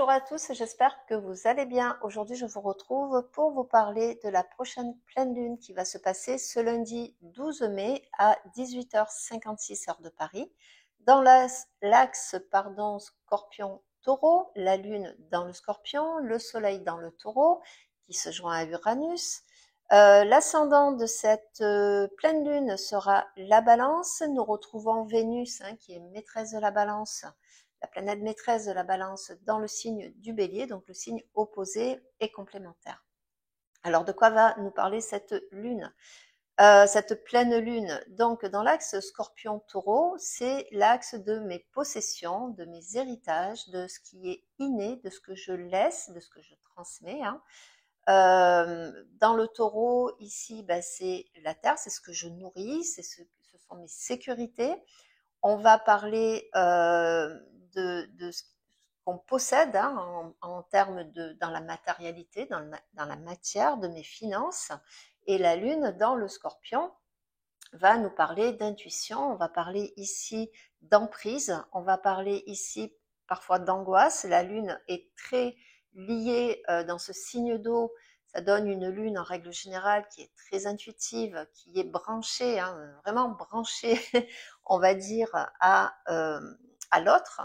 Bonjour à tous, j'espère que vous allez bien. Aujourd'hui, je vous retrouve pour vous parler de la prochaine pleine lune qui va se passer ce lundi 12 mai à 18h56 heure de Paris. Dans l'axe Scorpion-Taureau, la lune dans le Scorpion, le soleil dans le Taureau qui se joint à Uranus. L'ascendant de cette pleine lune sera la Balance. Nous retrouvons Vénus qui est maîtresse de la Balance, la planète maîtresse de la Balance dans le signe du Bélier, donc le signe opposé et complémentaire. Alors de quoi va nous parler cette lune, cette pleine lune? Donc dans l'axe Scorpion-Taureau, c'est l'axe de mes possessions, de mes héritages, de ce qui est inné, de ce que je laisse, de ce que je transmets. Dans le Taureau, ici, c'est la terre, c'est ce que je nourris, ce sont mes sécurités. On va parler de ce qu'on possède en termes dans la matérialité, dans la matière, de mes finances. Et la lune dans le Scorpion va nous parler d'intuition, on va parler ici d'emprise, on va parler ici parfois d'angoisse. La lune est très liée dans ce signe d'eau. Ça donne une lune en règle générale qui est très intuitive, qui est branchée, vraiment branchée, on va dire, à l'autre.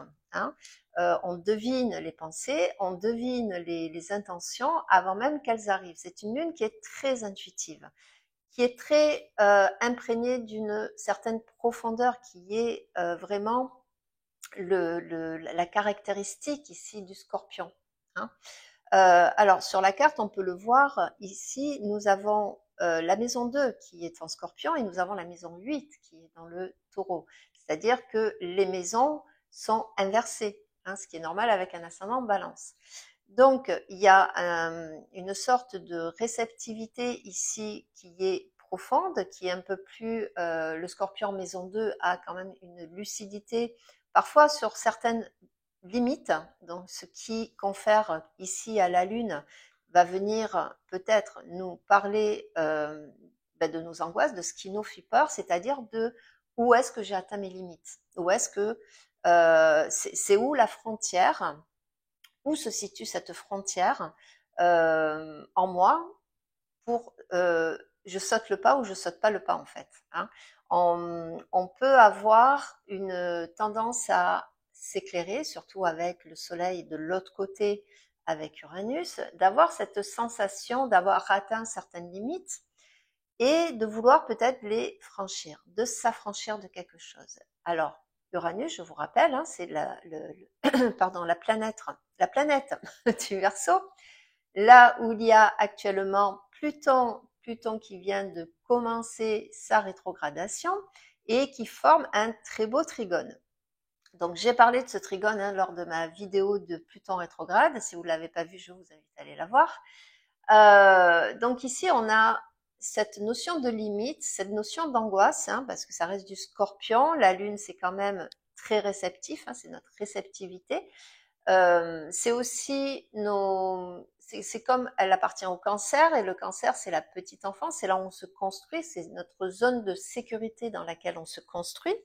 On devine les pensées, on devine les intentions avant même qu'elles arrivent. C'est une lune qui est très intuitive, qui est très imprégnée d'une certaine profondeur, qui est vraiment la caractéristique ici du Scorpion. Alors sur la carte, on peut le voir ici, nous avons la maison 2 qui est en Scorpion et nous avons la maison 8 qui est dans le Taureau. C'est-à-dire que les maisons sont inversées, ce qui est normal avec un ascendant Balance. Donc il y a une sorte de réceptivité ici qui est profonde, qui est un peu plus, le Scorpion maison 2 a quand même une lucidité, parfois sur certaines limites, donc ce qui confère ici à la Lune va venir peut-être nous parler de nos angoisses, de ce qui nous fait peur, c'est-à-dire de où est-ce que j'ai atteint mes limites, où est-ce que c'est où la frontière, où se situe cette frontière en moi pour je saute le pas ou je saute pas le pas en fait. On peut avoir une tendance à s'éclairer, surtout avec le soleil de l'autre côté avec Uranus, d'avoir cette sensation d'avoir atteint certaines limites et de vouloir peut-être les franchir, de s'affranchir de quelque chose. Alors, Uranus, je vous rappelle, c'est pardon, la planète du Verseau, là où il y a actuellement Pluton qui vient de commencer sa rétrogradation et qui forme un très beau trigone. Donc j'ai parlé de ce trigone lors de ma vidéo de Pluton rétrograde. Si vous ne l'avez pas vu, je vous invite à aller la voir. Donc ici, on a cette notion de limite, cette notion d'angoisse, parce que ça reste du Scorpion. La Lune, c'est quand même très réceptif, c'est notre réceptivité. C'est aussi c'est comme elle appartient au Cancer, et le Cancer, c'est la petite enfance, c'est là où on se construit, c'est notre zone de sécurité dans laquelle on se construit.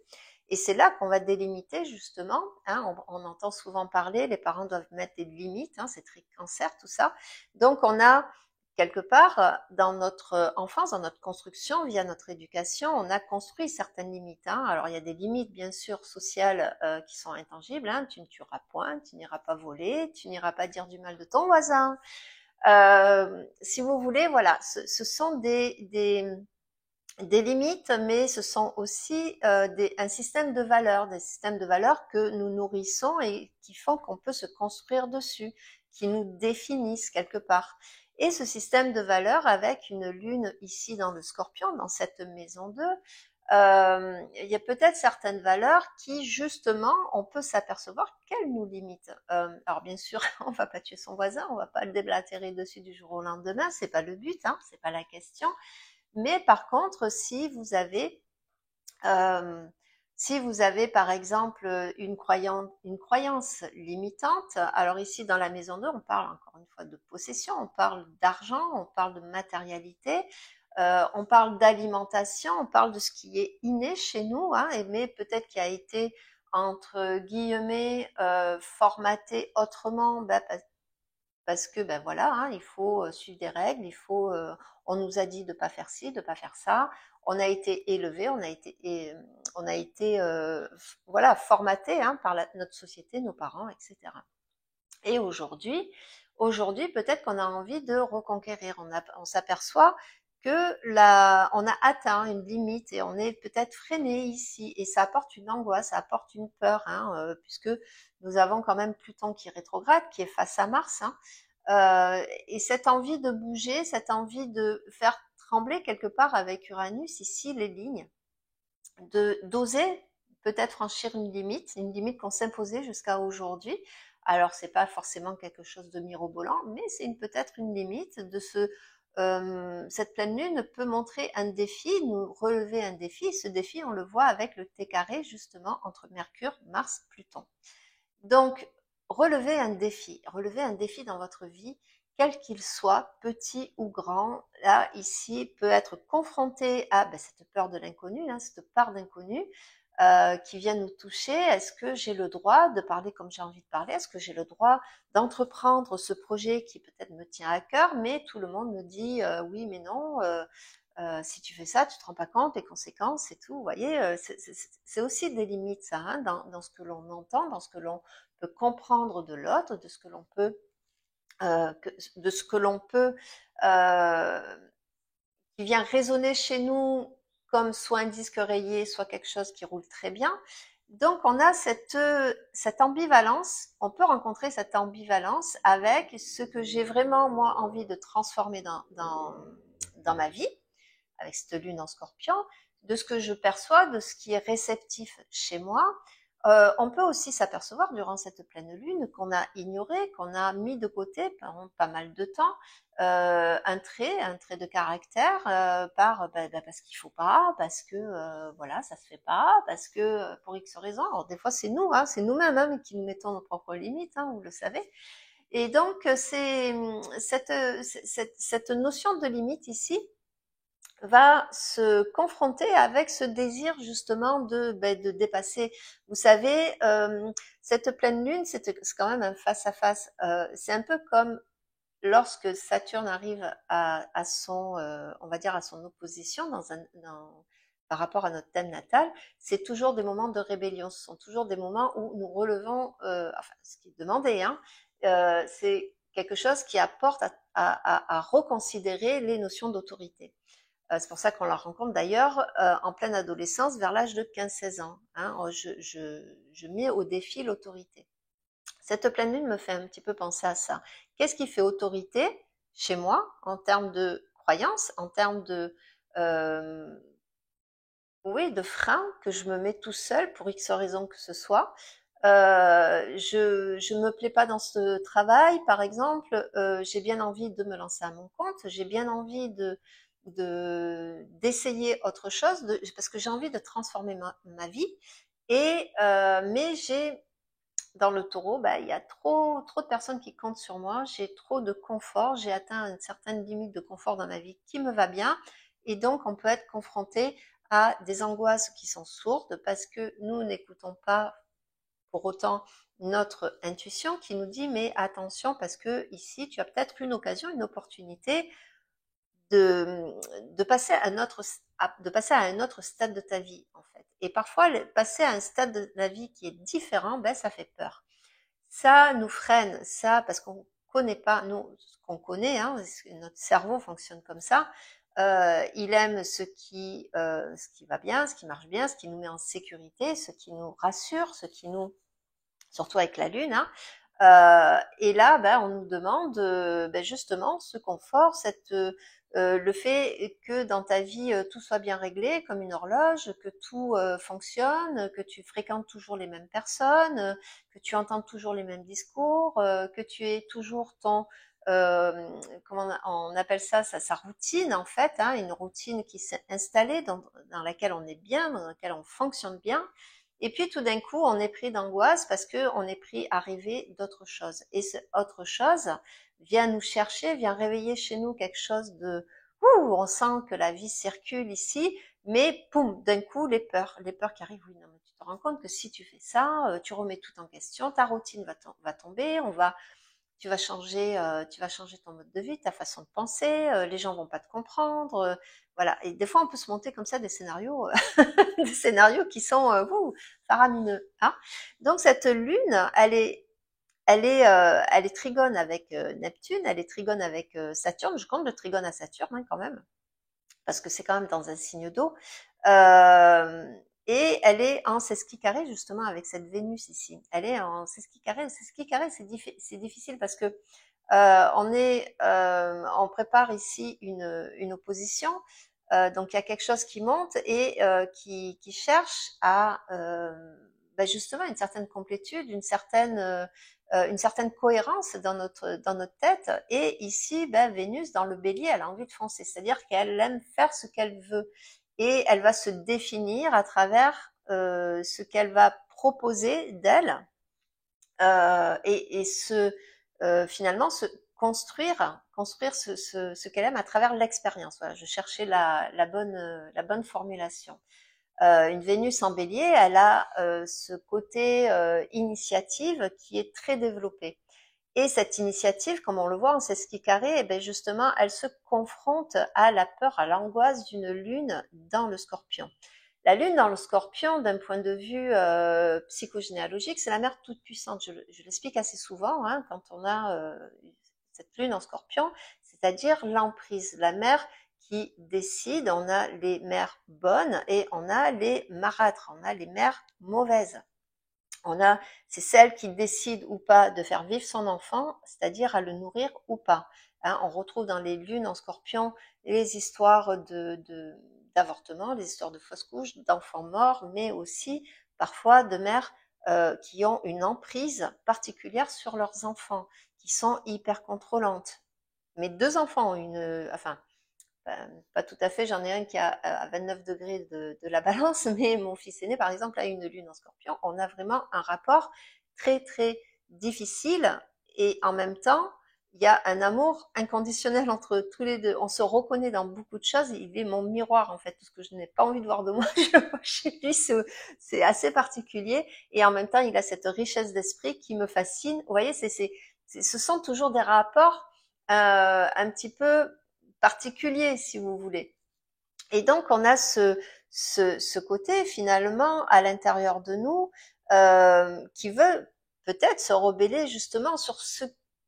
Et c'est là qu'on va délimiter justement, on entend souvent parler, les parents doivent mettre des limites, c'est très Cancer tout ça. Donc on a quelque part, dans notre enfance, dans notre construction, via notre éducation, on a construit certaines limites. Alors, il y a des limites, bien sûr, sociales qui sont intangibles. Tu ne tueras point, tu n'iras pas voler, tu n'iras pas dire du mal de ton voisin. Si vous voulez, voilà, ce sont des limites, mais ce sont aussi un système de valeurs, des systèmes de valeurs que nous nourrissons et qui font qu'on peut se construire dessus, qui nous définissent quelque part. Et ce système de valeurs avec une lune ici dans le Scorpion, dans cette maison 2, il y a peut-être certaines valeurs qui justement on peut s'apercevoir qu'elles nous limitent. Alors bien sûr, on va pas tuer son voisin, on va pas le déblatérer dessus du jour au lendemain, c'est pas le but, c'est pas la question. Mais par contre, si vous avez par exemple une croyance limitante, alors ici dans la maison 2, on parle encore une fois de possession, on parle d'argent, on parle de matérialité, on parle d'alimentation, on parle de ce qui est inné chez nous, mais peut-être qui a été entre guillemets formaté autrement, parce que ben voilà, hein, il faut suivre des règles, on nous a dit de pas faire ci, de pas faire ça. On a été élevé, on a été voilà formaté hein, par notre société, nos parents, etc. Et aujourd'hui peut-être qu'on a envie de reconquérir. On s'aperçoit que on a atteint une limite et on est peut-être freiné ici. Et ça apporte une angoisse, ça apporte une peur, hein, puisque nous avons quand même Pluton qui est rétrograde, qui est face à Mars. Hein. Et cette envie de bouger, cette envie de faire trembler quelque part avec Uranus ici les lignes, d'oser peut-être franchir une limite qu'on s'imposait jusqu'à aujourd'hui. Alors c'est pas forcément quelque chose de mirobolant, mais c'est peut-être une limite de cette pleine lune peut montrer un défi, nous relever un défi. Ce défi, on le voit avec le T carré justement entre Mercure, Mars, Pluton. Donc relever un défi dans votre vie, quel qu'il soit, petit ou grand, là, ici, peut être confronté à cette peur de l'inconnu, hein, cette part d'inconnu qui vient nous toucher. Est-ce que j'ai le droit de parler comme j'ai envie de parler? Est-ce que j'ai le droit d'entreprendre ce projet qui peut-être me tient à cœur, mais tout le monde me dit oui, mais non, si tu fais ça, tu te rends pas compte des conséquences et tout. Vous voyez, c'est aussi des limites, ça, hein, dans ce que l'on entend, dans ce que l'on peut comprendre de l'autre, de ce que l'on peut qui vient résonner chez nous comme soit un disque rayé, soit quelque chose qui roule très bien. Donc on a cette ambivalence, on peut rencontrer cette ambivalence avec ce que j'ai vraiment moi envie de transformer dans ma vie, avec cette lune en scorpion, de ce que je perçois, de ce qui est réceptif chez moi. On peut aussi s'apercevoir durant cette pleine lune qu'on a ignoré, qu'on a mis de côté pendant pas mal de temps un trait de caractère parce qu'il faut pas, parce que voilà ça se fait pas, parce que pour X raisons. Alors des fois c'est nous, hein, c'est nous-mêmes hein, qui nous mettons nos propres limites, hein, vous le savez. Et donc c'est cette notion de limite ici va se confronter avec ce désir justement de dépasser. Vous savez, cette pleine lune, c'est quand même un face-à-face. C'est un peu comme lorsque Saturne arrive à son, on va dire, à son opposition par rapport à notre thème natal, c'est toujours des moments de rébellion. Ce sont toujours des moments où nous relevons, enfin, ce qui est demandé, hein, c'est quelque chose qui apporte à reconsidérer les notions d'autorité. C'est pour ça qu'on la rencontre d'ailleurs en pleine adolescence, vers l'âge de 15-16 ans. Hein. Je mets au défi l'autorité. Cette pleine lune me fait un petit peu penser à ça. Qu'est-ce qui fait autorité chez moi en termes de croyance, en termes euh, oui, de frein que je me mets tout seul pour X raison que ce soit. Je me plais pas dans ce travail, par exemple. J'ai bien envie de me lancer à mon compte. J'ai bien envie d'essayer autre chose, parce que j'ai envie de transformer ma vie. Mais j'ai dans le taureau, il y a trop de personnes qui comptent sur moi. J'ai trop de confort. J'ai atteint une certaine limite de confort dans ma vie qui me va bien. Et donc, on peut être confronté à des angoisses qui sont sourdes parce que nous n'écoutons pas pour autant notre intuition qui nous dit mais attention parce que ici tu as peut-être une occasion, une opportunité de passer à un autre stade de ta vie en fait. Et parfois passer à un stade de la vie qui est différent, ça fait peur. Ça nous freine, ça parce qu'on connaît pas, nous ce qu'on connaît, hein, notre cerveau fonctionne comme ça. Il aime ce qui va bien, ce qui marche bien, ce qui nous met en sécurité, ce qui nous rassure, ce qui nous, surtout avec la lune. Hein, et là, on nous demande justement ce confort, le fait que dans ta vie tout soit bien réglé comme une horloge, que tout fonctionne, que tu fréquentes toujours les mêmes personnes, que tu entends toujours les mêmes discours, que tu aies toujours comment on appelle ça, sa routine en fait, hein, une routine qui s'est installée dans laquelle on est bien, dans laquelle on fonctionne bien. Et puis tout d'un coup, on est pris d'angoisse parce que on est pris à rêver d'autre chose. Et ce autre chose vient nous chercher, vient réveiller chez nous quelque chose de ouh, on sent que la vie circule ici, Mais poum, d'un coup, les peurs qui arrivent, oui, non, mais tu te rends compte que si tu fais ça, tu remets tout en question, ta routine va tomber, tu vas changer ton mode de vie, ta façon de penser, les gens vont pas te comprendre, voilà. Et des fois, on peut se monter comme ça des scénarios, des scénarios qui sont faramineux, hein. Donc cette lune, elle est trigone avec Neptune, elle est trigone avec Saturne. Je compte le trigone à Saturne hein, quand même, parce que c'est quand même dans un signe d'eau. Euh, et elle est en sesqui carré justement avec cette Vénus ici. Elle est en sesqui carré. Le sesqui carré, c'est difficile parce que on prépare ici une opposition. Donc il y a quelque chose qui monte et qui cherche à justement une certaine complétude, une certaine cohérence dans notre tête. Et ici, Vénus dans le Bélier, elle a envie de foncer, c'est-à-dire qu'elle aime faire ce qu'elle veut et elle va se définir à travers ce qu'elle va proposer d'elle et finalement se construire ce qu'elle aime à travers l'expérience. Voilà, je cherchais la bonne formulation. Une Vénus en Bélier, elle a ce côté initiative qui est très développé. Et cette initiative, comme on le voit en sesqui carré, eh ben justement, elle se confronte à la peur, à l'angoisse d'une lune dans le Scorpion. La lune dans le Scorpion, d'un point de vue psychogénéalogique, c'est la mère toute puissante. Je l'explique assez souvent hein, quand on a cette lune en Scorpion, c'est-à-dire l'emprise, la mère qui décide. On a les mères bonnes et on a les marâtres, on a les mères mauvaises. C'est celle qui décide ou pas de faire vivre son enfant, c'est-à-dire à le nourrir ou pas. Hein, on retrouve dans les lunes en Scorpion les histoires d'avortement, les histoires de fausses couches, d'enfants morts, mais aussi parfois de mères qui ont une emprise particulière sur leurs enfants, qui sont hyper contrôlantes. Mes deux enfants ont pas tout à fait, j'en ai un qui est à 29 degrés de la balance, mais mon fils aîné, par exemple, a une lune en Scorpion. On a vraiment un rapport très, très difficile et en même temps, il y a un amour inconditionnel entre tous les deux. On se reconnaît dans beaucoup de choses. Il est mon miroir, en fait. Tout ce que je n'ai pas envie de voir de moi, je le vois chez lui. C'est assez particulier. Et en même temps, il a cette richesse d'esprit qui me fascine. Vous voyez, ce sont toujours des rapports un petit peu particulier, si vous voulez. Et donc, on a ce côté, finalement, à l'intérieur de nous, qui veut peut-être se rebeller justement sur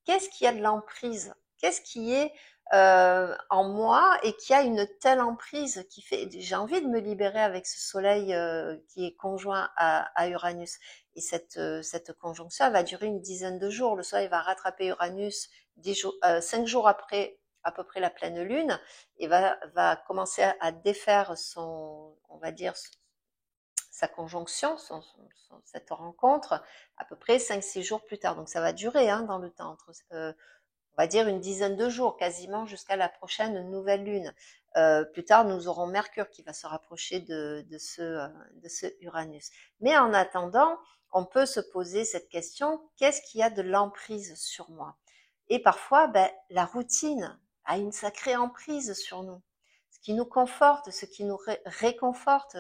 qu'est-ce qui a de l'emprise, qu'est-ce qui est en moi et qui a une telle emprise qui fait, j'ai envie de me libérer avec ce soleil qui est conjoint à Uranus. Et cette conjonction, elle va durer une dizaine de jours. Le soleil va rattraper Uranus 5 jours après à peu près la pleine lune et va commencer à défaire on va dire, sa conjonction, cette rencontre, à peu près 5-6 jours plus tard. Donc ça va durer hein, dans le temps, on va dire une dizaine de jours, quasiment jusqu'à la prochaine nouvelle lune. Plus tard, nous aurons Mercure qui va se rapprocher de ce Uranus. Mais en attendant, on peut se poser cette question, qu'est-ce qui a de l'emprise sur moi? Et parfois, la routine a une sacrée emprise sur nous. Ce qui nous conforte, ce qui nous réconforte,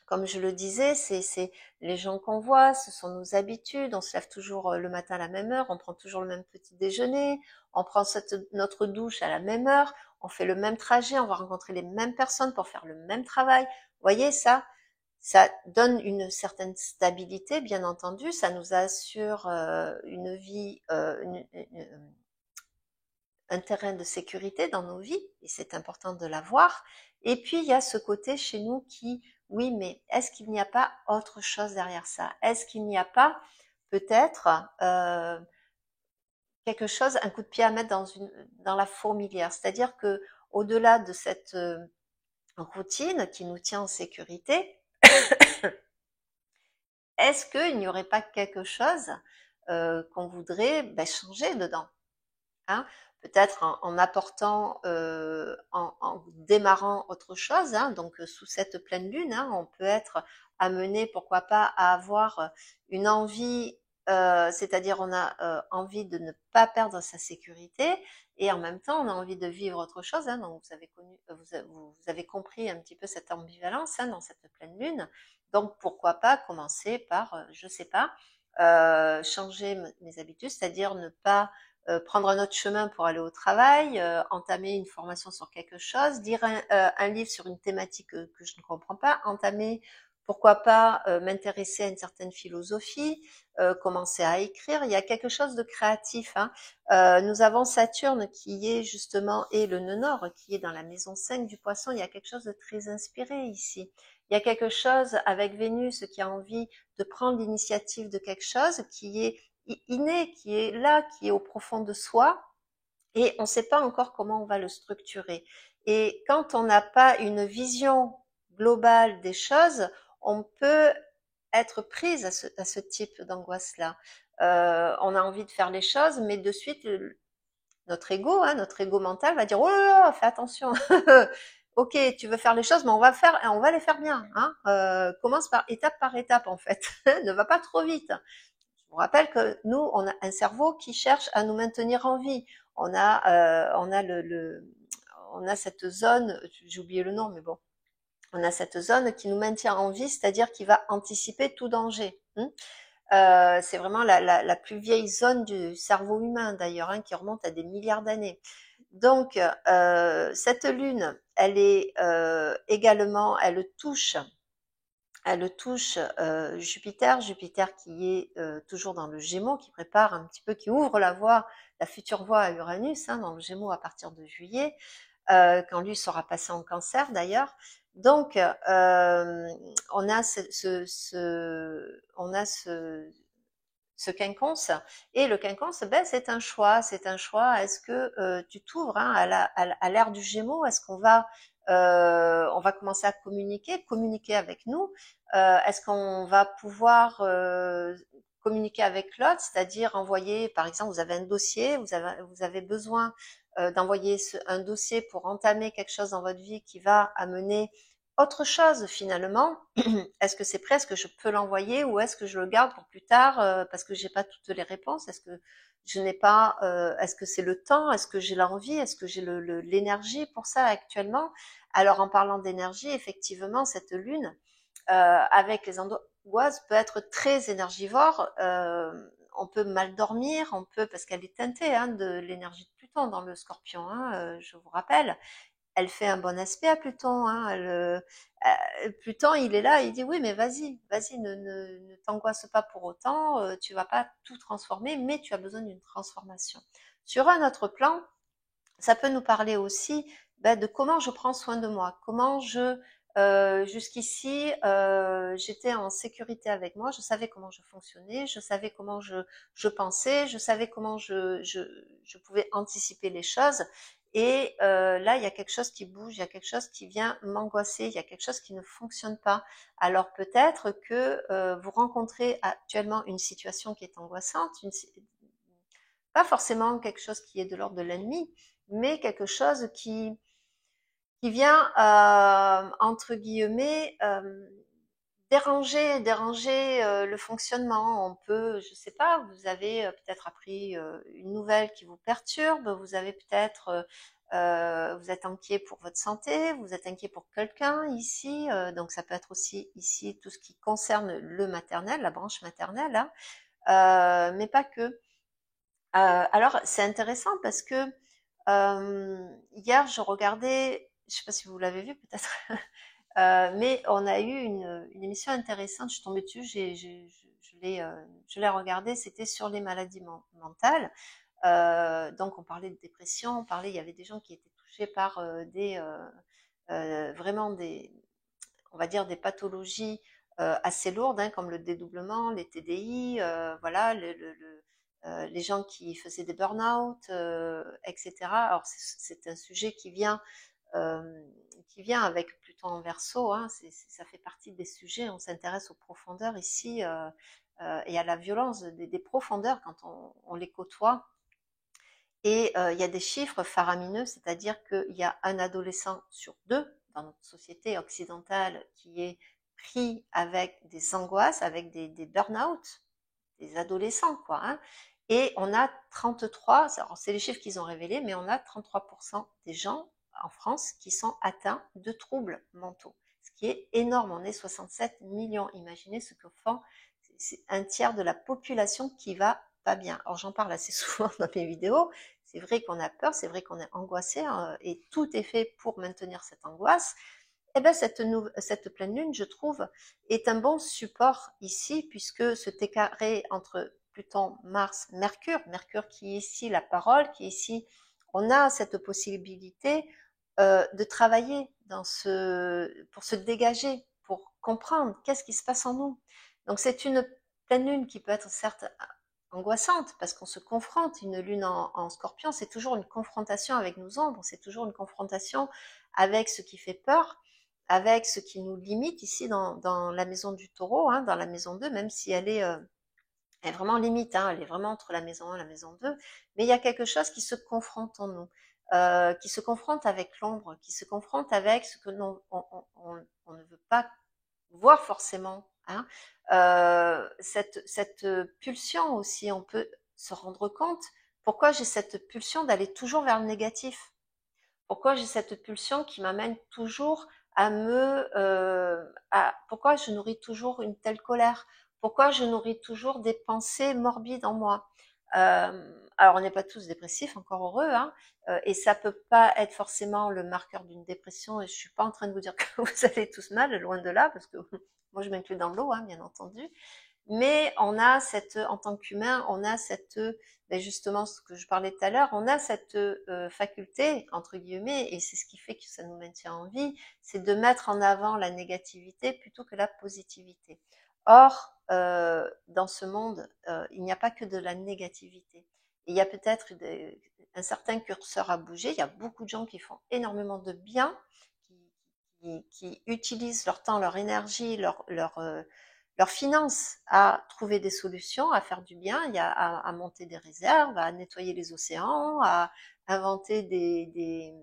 comme je le disais, c'est les gens qu'on voit, ce sont nos habitudes. On se lève toujours le matin à la même heure, on prend toujours le même petit déjeuner, on prend notre douche à la même heure, on fait le même trajet, on va rencontrer les mêmes personnes pour faire le même travail. Vous voyez, ça donne une certaine stabilité, bien entendu. Ça nous assure une vie, un terrain de sécurité dans nos vies, et c'est important de l'avoir. Et puis, il y a ce côté chez nous qui, oui, mais est-ce qu'il n'y a pas autre chose derrière ça? Est-ce qu'il n'y a pas peut-être quelque chose, un coup de pied à mettre dans la fourmilière? C'est-à-dire que au-delà de cette routine qui nous tient en sécurité, est-ce qu'il n'y aurait pas quelque chose qu'on voudrait changer dedans? Hein, peut-être en apportant, en démarrant autre chose. Hein, donc sous cette pleine lune, hein, on peut être amené, pourquoi pas, à avoir une envie, c'est-à-dire on a envie de ne pas perdre sa sécurité et en même temps, on a envie de vivre autre chose, hein, donc vous avez connu, vous avez compris un petit peu cette ambivalence, hein, dans cette pleine lune. Donc pourquoi pas commencer par, je sais pas, changer mes habitudes, c'est-à-dire ne pas prendre un autre chemin pour aller au travail, entamer une formation sur quelque chose, lire un livre sur une thématique que je ne comprends pas, entamer, pourquoi pas, m'intéresser à une certaine philosophie, commencer à écrire. Il y a quelque chose de créatif, hein. Nous avons Saturne qui est justement, et le nœud nord qui est dans la maison 5 du poisson. Il y a quelque chose de très inspiré ici. Il y a quelque chose avec Vénus qui a envie de prendre l'initiative de quelque chose qui est inné, qui est là, qui est au profond de soi, et on ne sait pas encore comment on va le structurer. Et quand on n'a pas une vision globale des choses, on peut être prise à ce type d'angoisse-là. On a envie de faire les choses, mais de suite, notre ego, hein, notre ego mental va dire, oh là là, fais attention. Ok, tu veux faire les choses, mais on va les faire bien. Hein. Commence par étape en fait. Ne va pas trop vite. Je vous rappelle que nous, on a un cerveau qui cherche à nous maintenir en vie. On a on a cette zone, j'ai oublié le nom, mais bon, on a cette zone qui nous maintient en vie, c'est-à-dire qui va anticiper tout danger. C'est vraiment la plus vieille zone du cerveau humain d'ailleurs, hein, qui remonte à des milliards d'années. Donc cette lune, elle est également, elle touche Jupiter, Jupiter qui est toujours dans le Gémeaux, qui prépare un petit peu, qui ouvre la voie, la future voie à Uranus, hein, dans le Gémeaux à partir de juillet, quand lui sera passé en Cancer d'ailleurs. Donc on a on a ce quinconce, et le quinconce, ben, c'est un choix, c'est un choix. Est-ce que tu t'ouvres, hein, à l'ère du Gémeaux? Est-ce qu'on on va commencer à communiquer avec nous? Est-ce qu'on va pouvoir communiquer avec l'autre, c'est-à-dire envoyer, par exemple, vous avez un dossier, vous avez besoin d'envoyer un dossier pour entamer quelque chose dans votre vie qui va amener autre chose finalement. Est-ce que c'est prêt? Est-ce que je peux l'envoyer, ou est-ce que je le garde pour plus tard parce que j'ai pas toutes les réponses? Est-ce que je n'ai pas est-ce que c'est le temps? Est-ce que j'ai l'envie? Est-ce que j'ai l'énergie pour ça actuellement? Alors en parlant d'énergie, effectivement, cette lune avec les angoisses peut être très énergivore. On peut mal dormir, on peut, parce qu'elle est teintée, hein, de l'énergie de Pluton dans le Scorpion, hein, je vous rappelle. Elle fait un bon aspect à Pluton. Hein, Pluton, il est là, il dit oui, mais vas-y, ne t'angoisse pas pour autant. Tu vas pas tout transformer, mais tu as besoin d'une transformation. Sur un autre plan, ça peut nous parler aussi de comment je prends soin de moi, comment jusqu'ici j'étais en sécurité avec moi, je savais comment je fonctionnais, je savais comment je pensais, je savais comment je pouvais anticiper les choses. Et là, il y a quelque chose qui bouge, il y a quelque chose qui vient m'angoisser, il y a quelque chose qui ne fonctionne pas. Alors peut-être que vous rencontrez actuellement une situation qui est angoissante, pas forcément quelque chose qui est de l'ordre de l'ennemi, mais quelque chose qui vient, entre guillemets, déranger le fonctionnement. On peut, je sais pas, vous avez peut-être appris une nouvelle qui vous perturbe, vous avez peut-être, vous êtes inquiet pour votre santé, vous êtes inquiet pour quelqu'un ici, donc ça peut être aussi ici tout ce qui concerne le maternel, la branche maternelle, hein, mais pas que. Alors, c'est intéressant parce que hier, je regardais, je ne sais pas si vous l'avez vu peut-être, mais on a eu une émission intéressante. Je suis tombée dessus, je l'ai regardée. C'était sur les maladies mentales. Donc, on parlait de dépression, il y avait des gens qui étaient touchés par vraiment on va dire des pathologies assez lourdes, hein, comme le dédoublement, les TDI, voilà, les gens qui faisaient des burn-out, etc. Alors c'est un sujet qui vient avec Pluton en Verseau, hein, ça fait partie des sujets. On s'intéresse aux profondeurs ici et à la violence des profondeurs quand on les côtoie. Et il y a des chiffres faramineux, c'est-à-dire qu'il y a un adolescent sur deux dans notre société occidentale qui est pris avec des angoisses, avec des burn-out, des adolescents, quoi. Hein. Et on a 33, c'est les chiffres qu'ils ont révélés, mais on a 33% des gens en France qui sont atteints de troubles mentaux, ce qui est énorme. On est 67 millions. Imaginez ce que font, c'est un tiers de la population qui va pas bien. Or, j'en parle assez souvent dans mes vidéos. C'est vrai qu'on a peur, c'est vrai qu'on est angoissé, hein, et tout est fait pour maintenir cette angoisse. Eh bien, cette pleine lune, je trouve, est un bon support ici, puisque ce T carré entre Pluton, Mars, Mercure, Mercure qui est ici la parole, qui est ici, on a cette possibilité de travailler pour se dégager, pour comprendre qu'est-ce qui se passe en nous. Donc c'est une pleine lune qui peut être certes angoissante parce qu'on se confronte. Une lune en Scorpion, c'est toujours une confrontation avec nos ombres, c'est toujours une confrontation avec ce qui fait peur, avec ce qui nous limite ici dans la maison du Taureau, hein, dans la maison 2, même si elle est vraiment limite, hein, elle est vraiment entre la maison 1 et la maison 2, mais il y a quelque chose qui se confronte en nous, qui se confronte avec l'ombre, qui se confronte avec ce que on ne veut pas voir forcément, hein. Cette pulsion aussi, on peut se rendre compte pourquoi j'ai cette pulsion d'aller toujours vers le négatif. Pourquoi j'ai cette pulsion qui m'amène toujours pourquoi je nourris toujours une telle colère? Pourquoi je nourris toujours des pensées morbides en moi? Alors on n'est pas tous dépressifs, encore heureux, hein, et ça peut pas être forcément le marqueur d'une dépression, et je suis pas en train de vous dire que vous allez tous mal, loin de là, parce que moi je m'inclus dans l'eau, hein, bien entendu. Mais on a en tant qu'humain, on a justement ce que je parlais tout à l'heure, on a cette faculté, entre guillemets, et c'est ce qui fait que ça nous maintient en vie, c'est de mettre en avant la négativité plutôt que la positivité. Or, dans ce monde, il n'y a pas que de la négativité. Il y a peut-être un certain curseur à bouger. Il y a beaucoup de gens qui font énormément de bien, qui utilisent leur temps, leur énergie, leurs finances à trouver des solutions, à faire du bien, à monter des réserves, à nettoyer les océans, à inventer des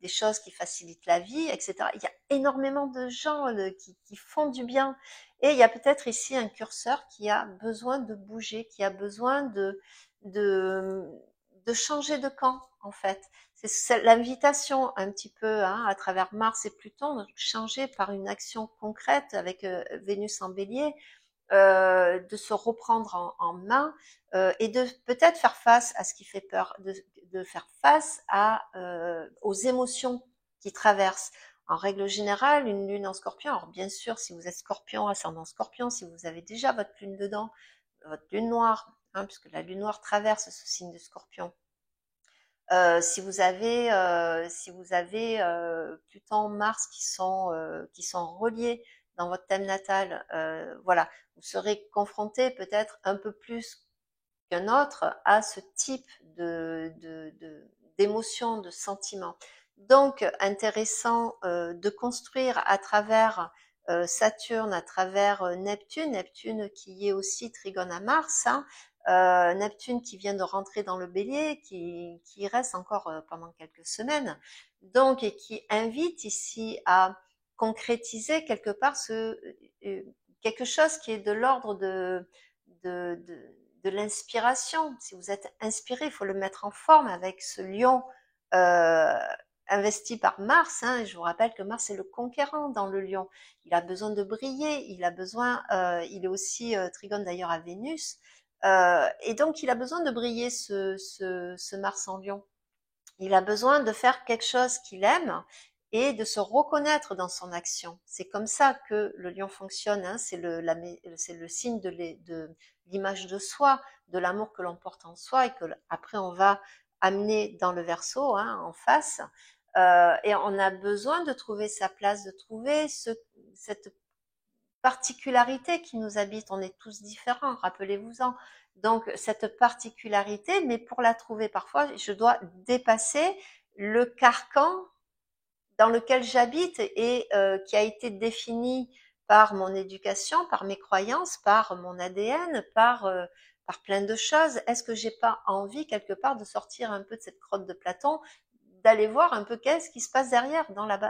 choses qui facilitent la vie, etc. Il y a énormément de gens qui font du bien. Et il y a peut-être ici un curseur qui a besoin de bouger, qui a besoin de, de changer de camp, en fait. C'est l'invitation un petit peu, hein, à travers Mars et Pluton, de changer par une action concrète avec Vénus en bélier, de se reprendre en main, et de peut-être faire face à ce qui fait peur, de faire face aux émotions qui traversent. En règle générale, une lune en Scorpion, alors bien sûr, si vous êtes Scorpion, ascendant Scorpion, si vous avez déjà votre lune dedans, votre lune noire, hein, puisque la lune noire traverse ce signe de Scorpion. Si vous avez Pluton, Mars qui sont reliés dans votre thème natal, voilà, vous serez confronté peut-être un peu plus qu'un autre à ce type d'émotions, de sentiments. Donc, intéressant de construire à travers Saturne, à travers Neptune, Neptune qui est aussi trigone à Mars, hein, Neptune qui vient de rentrer dans le bélier, qui reste encore pendant quelques semaines, donc, et qui invite ici à concrétiser quelque part quelque chose qui est de l'ordre de, de, de l'inspiration. Si vous êtes inspiré, il faut le mettre en forme avec ce lion euh, investi par Mars, hein. Je vous rappelle que Mars est le conquérant dans le lion. Il a besoin de briller, il est aussi trigone d'ailleurs à Vénus, et donc il a besoin de briller ce Mars en lion. Il a besoin de faire quelque chose qu'il aime et de se reconnaître dans son action. C'est comme ça que le lion fonctionne, hein. C'est le signe de l'image de soi, de l'amour que l'on porte en soi et que après on va amener dans le Verseau, hein, en face. Et on a besoin de trouver sa place, de trouver cette particularité qui nous habite. On est tous différents, rappelez-vous-en. Donc cette particularité, mais pour la trouver parfois, je dois dépasser le carcan dans lequel j'habite et qui a été défini par mon éducation, par mes croyances, par mon ADN, par plein de choses. Est-ce que j'ai pas envie quelque part de sortir un peu de cette crotte de Platon, d'aller voir un peu qu'est-ce qui se passe derrière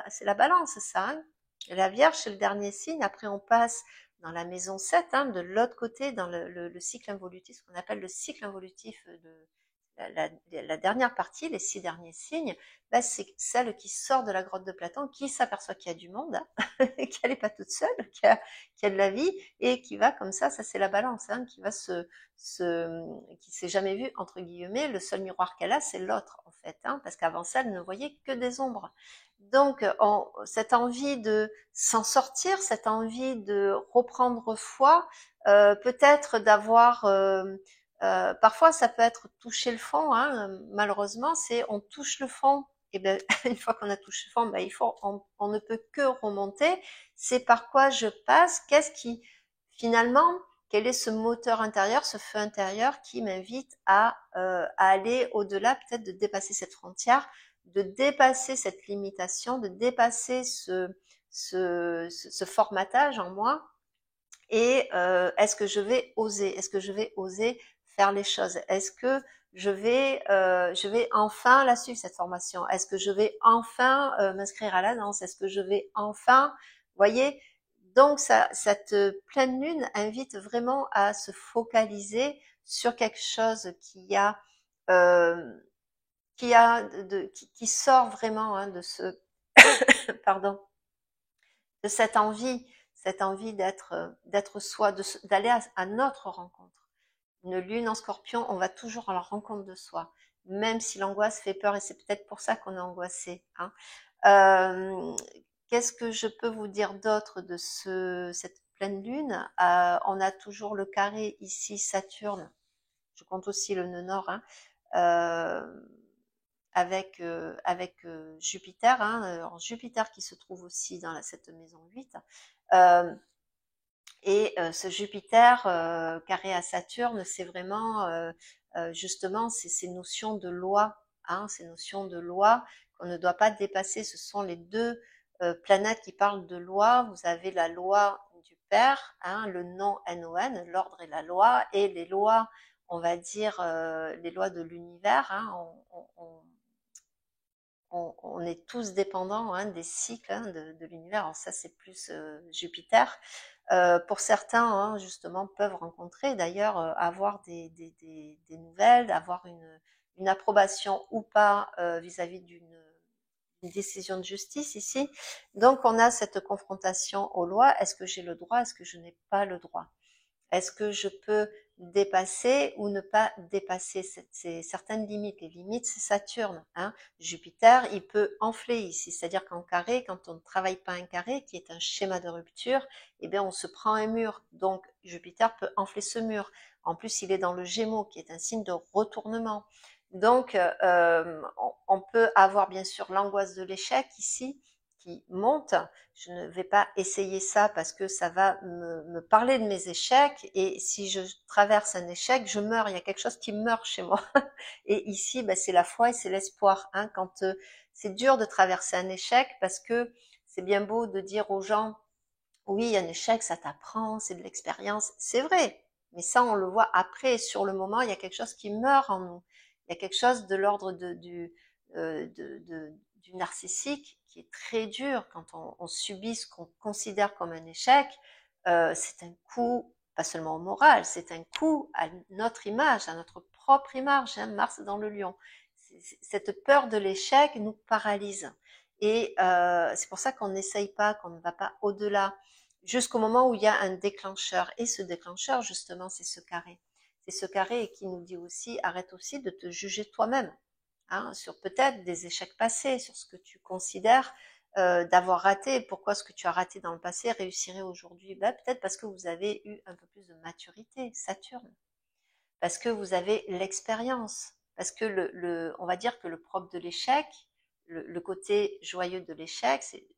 c'est la balance, ça, hein. La Vierge, c'est le dernier signe. Après, on passe dans la maison 7, hein, de l'autre côté, dans le cycle involutif, ce qu'on appelle le cycle involutif de la dernière partie, les 6 derniers signes, bah, c'est celle qui sort de la grotte de Platon, qui s'aperçoit qu'il y a du monde, hein, qu'elle n'est pas toute seule, qu'il y a de la vie, et qui va comme ça c'est la balance, hein, qui va qui s'est jamais vue, entre guillemets, le seul miroir qu'elle a, c'est l'autre, en fait, hein, parce qu'avant ça, elle ne voyait que des ombres. Donc, cette envie de s'en sortir, cette envie de reprendre foi, peut-être d'avoir parfois, ça peut être toucher le fond, hein, malheureusement, c'est on touche le fond. Et ben, une fois qu'on a touché le fond, ben, on ne peut que remonter. C'est par quoi je passe. Qu'est-ce qui, finalement, quel est ce moteur intérieur, ce feu intérieur qui m'invite à aller au-delà, peut-être de dépasser cette frontière, de dépasser cette limitation, de dépasser ce formatage en moi. Et est-ce que je vais oser? Est-ce que je vais oser faire les choses? Est-ce que je vais enfin la suivre cette formation? Est-ce que je vais enfin m'inscrire à la danse? Est-ce que je vais enfin, voyez? Donc cette pleine lune invite vraiment à se focaliser sur quelque chose euh, qui sort vraiment, hein, de ce pardon, de cette envie d'être soi, d'aller à notre rencontre. Une lune en Scorpion, on va toujours à la rencontre de soi, même si l'angoisse fait peur, et c'est peut-être pour ça qu'on est angoissé, hein. Qu'est-ce que je peux vous dire d'autre de cette pleine lune? On a toujours le carré ici, Saturne. Je compte aussi le nœud nord, hein. Euh, avec Jupiter, hein, Jupiter qui se trouve aussi dans cette maison 8. Euh, et ce Jupiter carré à Saturne, c'est vraiment justement ces notions de loi, hein, ces notions de loi qu'on ne doit pas dépasser. Ce sont les deux planètes qui parlent de loi. Vous avez la loi du Père, hein, le nom NON, l'ordre et la loi, et les lois, on va dire les lois de l'univers. Hein, on est tous dépendants, hein, des cycles, hein, de l'univers. Alors ça, c'est plus Jupiter. Pour certains, hein, justement, peuvent rencontrer, d'ailleurs, avoir des nouvelles, avoir une approbation ou pas vis-à-vis d'une décision de justice ici. Donc, on a cette confrontation aux lois. Est-ce que j'ai le droit? Est-ce que je n'ai pas le droit? Est-ce que je peux dépasser ou ne pas dépasser certaines limites? Les limites, c'est Saturne, hein. Jupiter, il peut enfler ici, c'est-à-dire qu'en carré, quand on ne travaille pas un carré, qui est un schéma de rupture, eh bien, on se prend un mur. Donc, Jupiter peut enfler ce mur. En plus, il est dans le Gémeaux, qui est un signe de retournement. Donc, on peut avoir bien sûr l'angoisse de l'échec ici, qui monte. Je ne vais pas essayer ça parce que ça va me parler de mes échecs, et si je traverse un échec, je meurs, il y a quelque chose qui meurt chez moi. Et ici, ben, c'est la foi et c'est l'espoir, hein, quand c'est dur de traverser un échec, parce que c'est bien beau de dire aux gens, oui, un échec, ça t'apprend, c'est de l'expérience, c'est vrai, mais ça, on le voit après. Sur le moment, il y a quelque chose qui meurt en nous. Il y a quelque chose de l'ordre du narcissique qui est très dur quand on subit ce qu'on considère comme un échec. C'est un coup, pas seulement au moral, c'est un coup à notre image, à notre propre image, hein, Mars dans le lion. Cette peur de l'échec nous paralyse. Et c'est pour ça qu'on n'essaye pas, qu'on ne va pas au-delà, jusqu'au moment où il y a un déclencheur. Et ce déclencheur, justement, c'est ce carré. C'est ce carré qui nous dit aussi, arrête aussi de te juger toi-même, hein, sur peut-être des échecs passés, sur ce que tu considères d'avoir raté. Pourquoi ce que tu as raté dans le passé réussirait aujourd'hui? Ben, peut-être parce que vous avez eu un peu plus de maturité, Saturne, parce que vous avez l'expérience, parce que on va dire que le propre de l'échec, le côté joyeux de l'échec, c'est,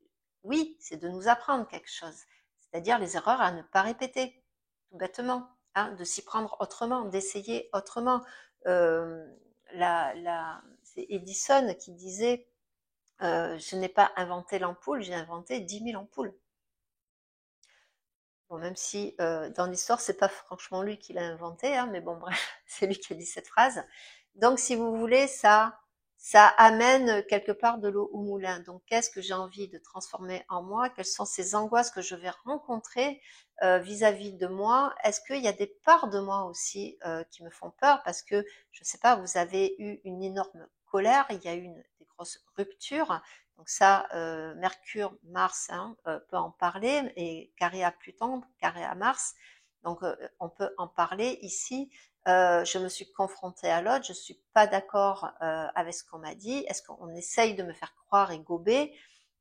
oui, c'est de nous apprendre quelque chose, c'est-à-dire les erreurs à ne pas répéter, tout bêtement, hein, de s'y prendre autrement, d'essayer autrement. Euh, c'est Edison qui disait je n'ai pas inventé l'ampoule, j'ai inventé 10 000 ampoules. Bon, même si dans l'histoire, c'est pas franchement lui qui l'a inventé, hein, mais bon, bref, c'est lui qui a dit cette phrase. Donc, si vous voulez, ça amène quelque part de l'eau au moulin. Donc, qu'est-ce que j'ai envie de transformer en moi? Quelles sont ces angoisses que je vais rencontrer vis-à-vis de moi? Est-ce qu'il y a des parts de moi aussi qui me font peur? Parce que, je ne sais pas, vous avez eu une énorme colère, il y a eu des grosses ruptures. Donc ça, Mercure, Mars hein, peut en parler, et carré à Pluton, carré à Mars. Donc on peut en parler ici. Je me suis confrontée à l'autre, je suis pas d'accord avec ce qu'on m'a dit. Est-ce qu'on essaye de me faire croire et gober?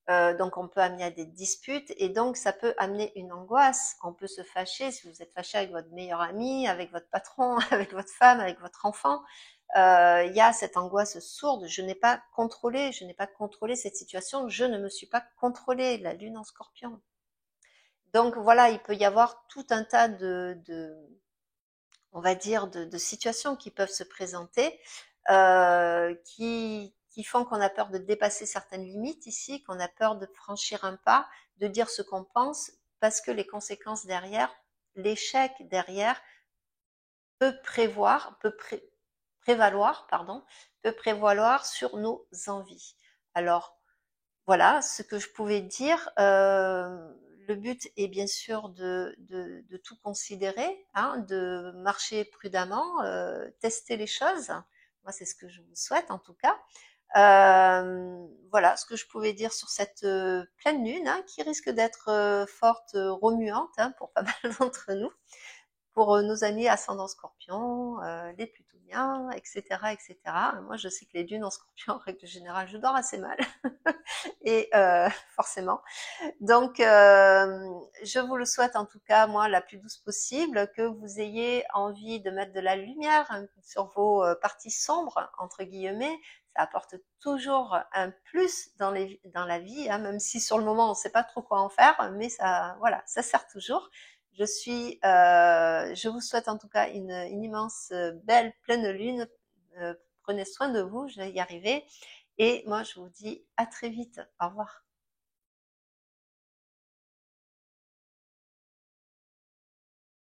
Donc on peut amener à des disputes et donc ça peut amener une angoisse. On peut se fâcher si vous êtes fâché avec votre meilleur ami, avec votre patron, avec votre femme, avec votre enfant. Il y a cette angoisse sourde. Je n'ai pas contrôlé cette situation. Je ne me suis pas contrôlée. La lune en Scorpion. Donc voilà, il peut y avoir tout un tas on va dire, de situations qui peuvent se présenter, qui font qu'on a peur de dépasser certaines limites ici, qu'on a peur de franchir un pas, de dire ce qu'on pense, parce que les conséquences derrière, l'échec derrière prévaloir, pardon, peut prévaloir sur nos envies. Alors, voilà ce que je pouvais dire. Le but est bien sûr de tout considérer, hein, de marcher prudemment, tester les choses. Moi, c'est ce que je vous souhaite en tout cas. Voilà ce que je pouvais dire sur cette pleine lune hein, qui risque d'être forte, remuante hein, pour pas mal d'entre nous, pour nos amis ascendant Scorpion, les Plutoniens, etc., etc. Moi, je sais que les lunes en Scorpion, en règle générale, je dors assez mal, et forcément. Donc, je vous le souhaite en tout cas, moi, la plus douce possible, que vous ayez envie de mettre de la lumière hein, sur vos parties sombres, entre guillemets. Ça apporte toujours un plus dans la vie, hein, même si sur le moment on ne sait pas trop quoi en faire, mais ça, voilà, ça sert toujours. Je vous souhaite en tout cas une immense belle pleine lune. Prenez soin de vous, je vais y arriver. Et moi, je vous dis à très vite. Au revoir.